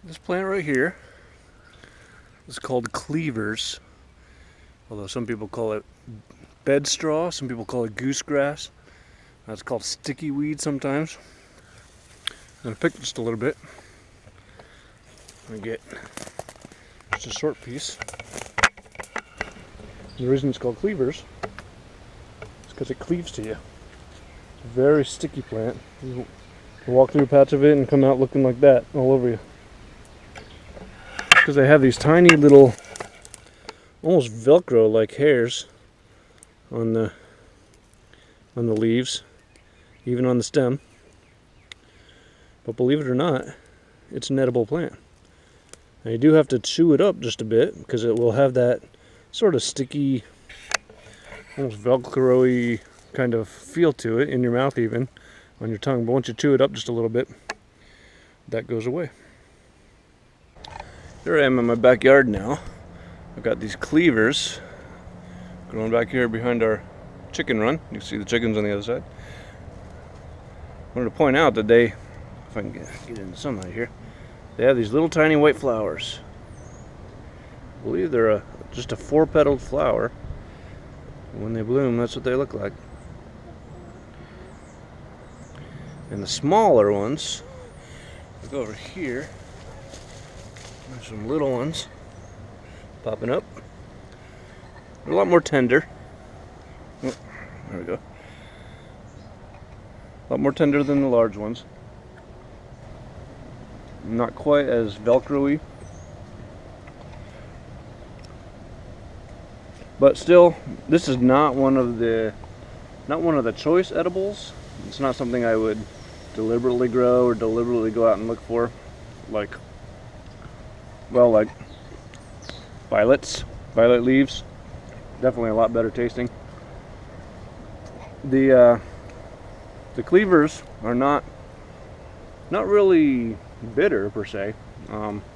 This plant right here is called Cleavers, although some people call it bed straw, some people call it goosegrass. It's called sticky weed sometimes. I'm going to pick just a little bit. I'm going to get just a short piece. The reason it's called Cleavers is because it cleaves to you. It's a very sticky plant. You walk through a patch of it and come out looking like that all over you. Because they have these tiny little, almost Velcro-like hairs on the leaves, even on the stem. But believe it or not, it's an edible plant. Now you do have to chew it up just a bit because it will have that sort of sticky, almost Velcro-y kind of feel to it in your mouth, even on your tongue. But once you chew it up just a little bit, that goes away. Here I am in my backyard now. I've got these Cleavers growing back here behind our chicken run. You can see the chickens on the other side. I wanted to point out that they, if I can get in the sunlight here, they have these little tiny white flowers. I believe they're just a 4-petaled flower. And when they bloom, that's what they look like. And the smaller ones, look over here. There's some little ones popping up. They're a lot more tender. Oh, there we go. A lot more tender than the large ones. Not quite as Velcro-y. But still, this is not one of the choice edibles. It's not something I would deliberately grow or deliberately go out and look for, like violet leaves. Definitely a lot better tasting. The Cleavers are not really bitter per se.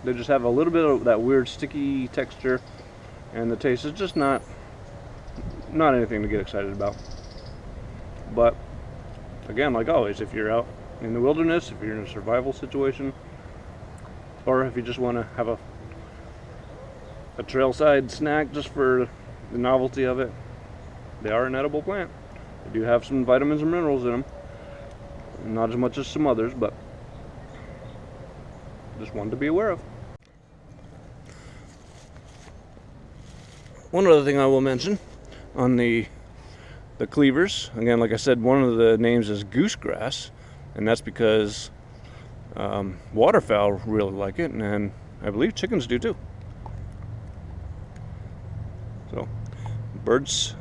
They just have a little bit of that weird sticky texture, and the taste is just not anything to get excited about. But again, like always, if you're out in the wilderness, if you're in a survival situation, or if you just want to have a trailside snack just for the novelty of it, they are an edible plant. They do have some vitamins and minerals in them. Not as much as some others, but just one to be aware of. One other thing I will mention on the Cleavers, again, like I said, one of the names is goosegrass, and that's because waterfowl really like it, and I believe chickens do too. So birds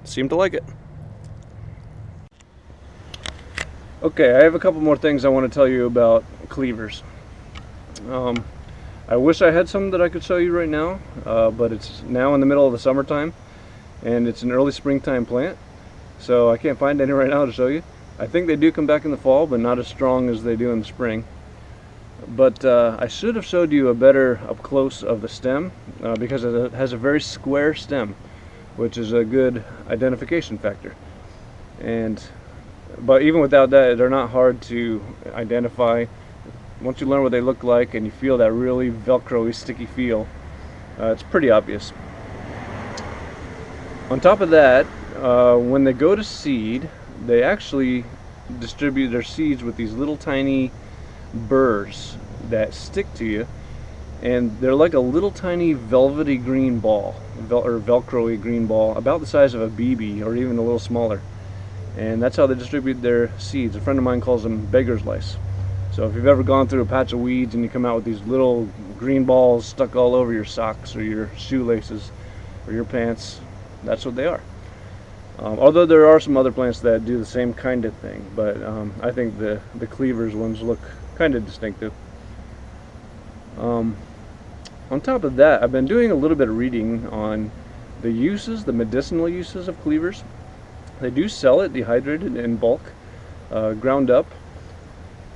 seem to like it. Okay, I have a couple more things I want to tell you about Cleavers. I wish I had some that I could show you right now, but it's now in the middle of the summertime, and it's an early springtime plant, so I can't find any right now to show you. I think they do come back in the fall, but not as strong as they do in the spring. But I should have showed you a better up close of the stem because it has a very square stem, which is a good identification factor. But even without that, they're not hard to identify. Once you learn what they look like and you feel that really velcro-y, sticky feel, it's pretty obvious. On top of that, when they go to seed, they actually distribute their seeds with these little tiny burrs that stick to you, and they're like a little tiny velvety green ball, or velcro-y green ball, about the size of a BB or even a little smaller. And that's how they distribute their seeds. A friend of mine calls them beggar's lice. So if you've ever gone through a patch of weeds and you come out with these little green balls stuck all over your socks or your shoelaces or your pants, that's what they are. Although there are some other plants that do the same kind of thing, but I think the Cleavers ones look kind of distinctive. On top of that, I've been doing a little bit of reading on the uses, the medicinal uses of Cleavers. They do sell it dehydrated in bulk, ground up,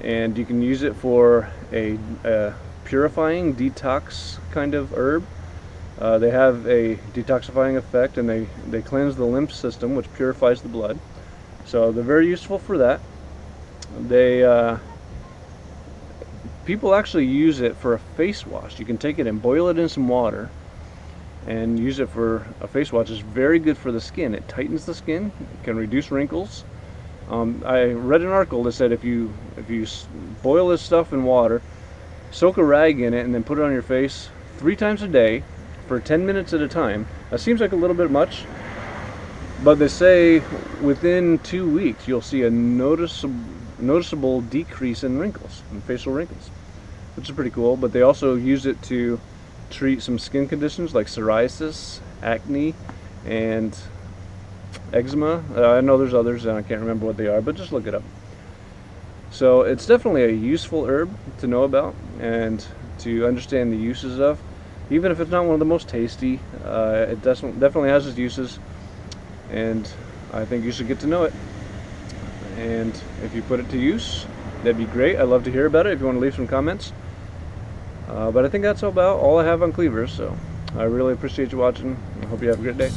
and you can use it for a purifying detox kind of herb. They have a detoxifying effect, and they cleanse the lymph system, which purifies the blood. So they're very useful for that. People actually use it for a face wash. You can take it and boil it in some water and use it for a face wash. It's very good for the skin. It tightens the skin, it can reduce wrinkles. I read an article that said if you boil this stuff in water, soak a rag in it, and then put it on your face 3 times a day for 10 minutes at a time. That seems like a little bit much, but they say within 2 weeks you'll see a noticeable decrease in wrinkles, in facial wrinkles, which is pretty cool. But they also use it to treat some skin conditions like psoriasis, acne, and eczema. I know there's others and I can't remember what they are, but just look it up. So it's definitely a useful herb to know about and to understand the uses of. Even if it's not one of the most tasty, it definitely has its uses, and I think you should get to know it. And if you put it to use, that'd be great. I'd love to hear about it if you want to leave some comments. But I think that's about all I have on Cleavers, so I really appreciate you watching. I hope you have a great day.